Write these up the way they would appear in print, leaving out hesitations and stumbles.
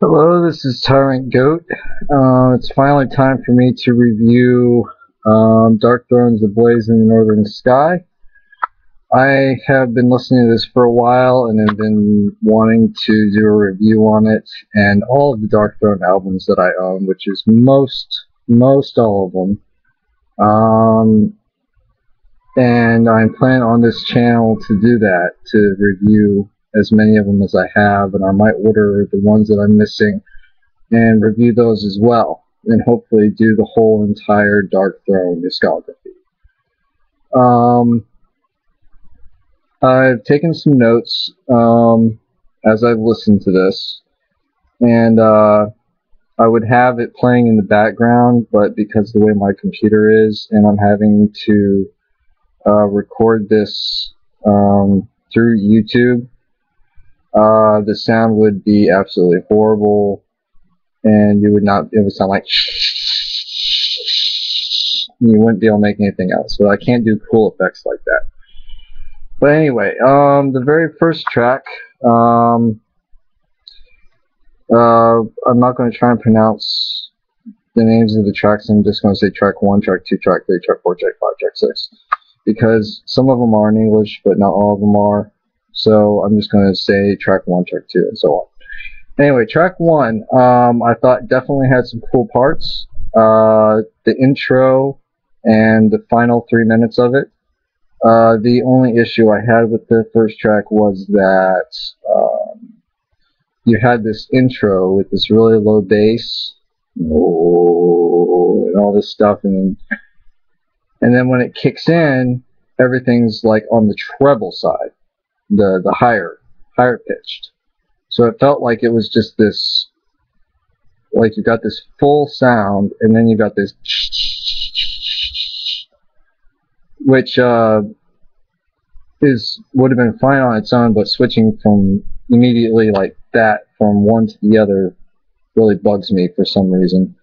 Hello, this is Tyrant Goat. It's finally time for me to review DARKTHRONE's The Blaze in the Northern Sky. I have been listening to this for a while and have been wanting to do a review on it and all of the DARKTHRONE albums that I own, which is most all of them. And I'm planning on this channel to do that, to review as many of them as I have, and I might order the ones that I'm missing and review those as well, and hopefully do the whole entire DARKTHRONE discography. I've taken some notes as I've listened to this, and I would have it playing in the background, but because the way my computer is, and I'm having to record this through YouTube, the sound would be absolutely horrible, and it would sound like you wouldn't be able to make anything else. So I can't do cool effects like that. But anyway, the very first track, I'm not going to try and pronounce the names of the tracks. I'm just going to say track 1, track 2, track 3, track 4, track 5, track 6. Because some of them are in English, but not all of them are. So I'm just going to say track 1, track 2, and so on. Anyway, track 1, I thought definitely had some cool parts. The intro and the final 3 minutes of it. The only issue I had with the first track was that you had this intro with this really low bass, and all this stuff, and then when it kicks in, everything's like on the treble side, the higher pitched. So it felt like it was just this, like you got this full sound, and then you got this, which would have been fine on its own, but switching from immediately like that from one to the other really bugs me for some reason.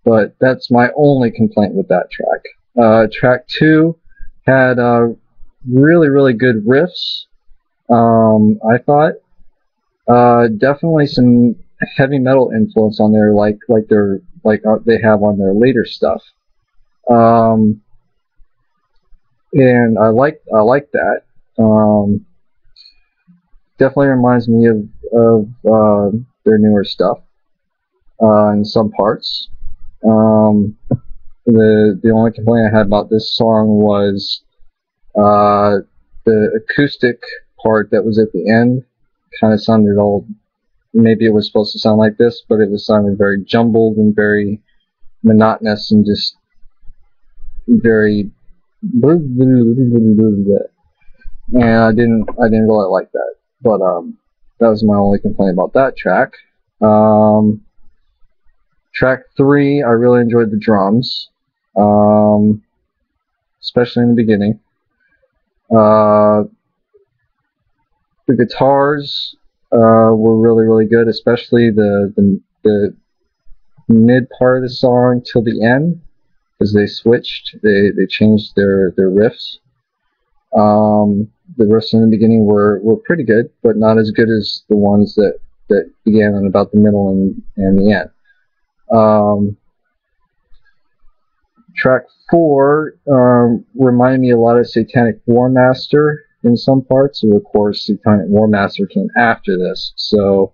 But that's my only complaint with that track. Track 2 had really good riffs. I thought definitely some heavy metal influence on there, like they have on their later stuff. And I like that. Definitely reminds me of their newer stuff in some parts. The only complaint I had about this song was the acoustic part that was at the end kind of sounded old. Maybe it was supposed to sound like this, but it was sounding very jumbled and very monotonous and just very, and I didn't really like that. But that was my only complaint about that track. Track 3, I really enjoyed the drums, especially in the beginning. The guitars were really good, especially the mid part of the song till the end, because they switched, they changed their riffs. The riffs in the beginning were pretty good, but not as good as the ones that began in about the middle and the end. Track 4 reminded me a lot of Satanic War Master in some parts, and of course Satanic War Master came after this, so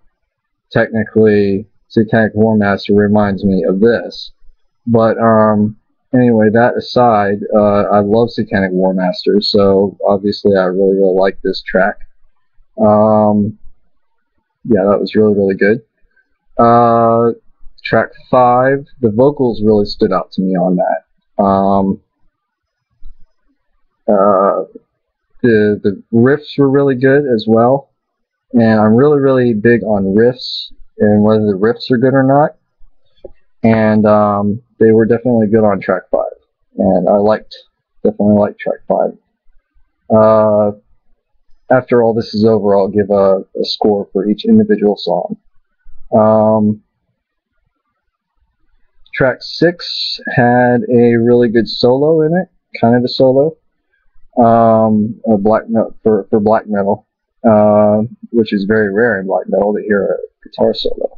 technically Satanic War Master reminds me of this. But anyway, that aside, I love Satanic War Master, so obviously I really like this track. Yeah, that was really good. Track 5, the vocals really stood out to me on that. The riffs were really good as well, and I'm really big on riffs and whether the riffs are good or not. And they were definitely good on track 5, and I definitely liked track 5. After all this is over, I'll give a score for each individual song. Track 6 had a really good solo in it, kind of a solo, for black metal, which is very rare in black metal to hear a guitar solo.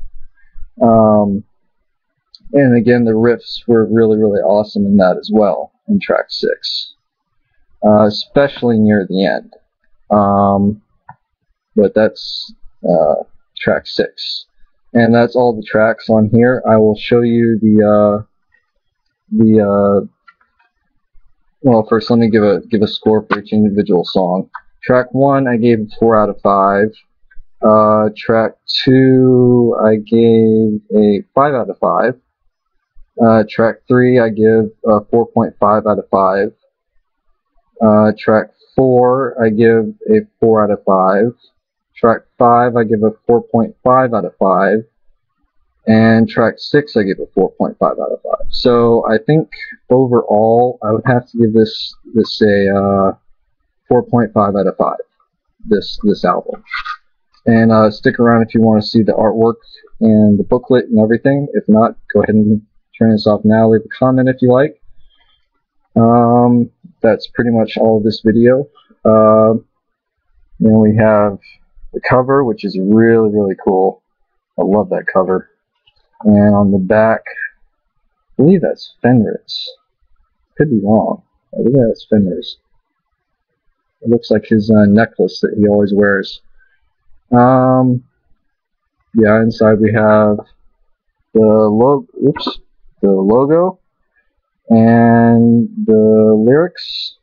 And again, the riffs were really, really awesome in that as well, in track 6. Especially near the end. But that's track 6. And that's all the tracks on here. I will show you well, first let me give a score for each individual song. Track 1 I gave a 4 out of 5. Track 2 I gave a 5 out of 5. Track 3 I give a 4.5 out of 5. Track 4 I give a 4 out of 5. Track 5 I give a 4.5 out of 5. And track 6 I give a 4.5 out of 5. So I think overall I would have to give this a 4.5 out of 5. This album. And stick around if you want to see the artwork and the booklet and everything. If not, go ahead and turn this off now. Leave a comment if you like. That's pretty much all of this video. Then we have the cover, which is really, really cool. I love that cover. And on the back, I believe that's Fenris. Could be wrong. I believe that's Fenris. It looks like his necklace that he always wears. Yeah, inside we have the logo and the lyrics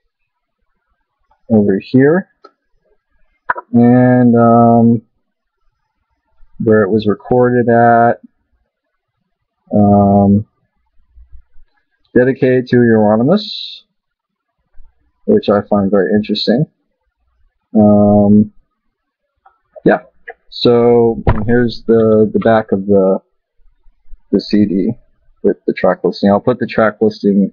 over here, and where it was recorded at. Dedicated to Euronymous, which I find very interesting. Yeah, so here's the back of the CD with the track listing. I'll put the track listing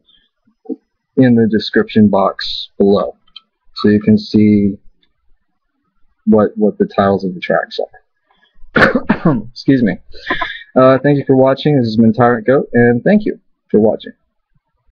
in the description box below, so you can see what the titles of the tracks are. Excuse me. Thank you for watching. This has been Tyrant Goat, and thank you for watching.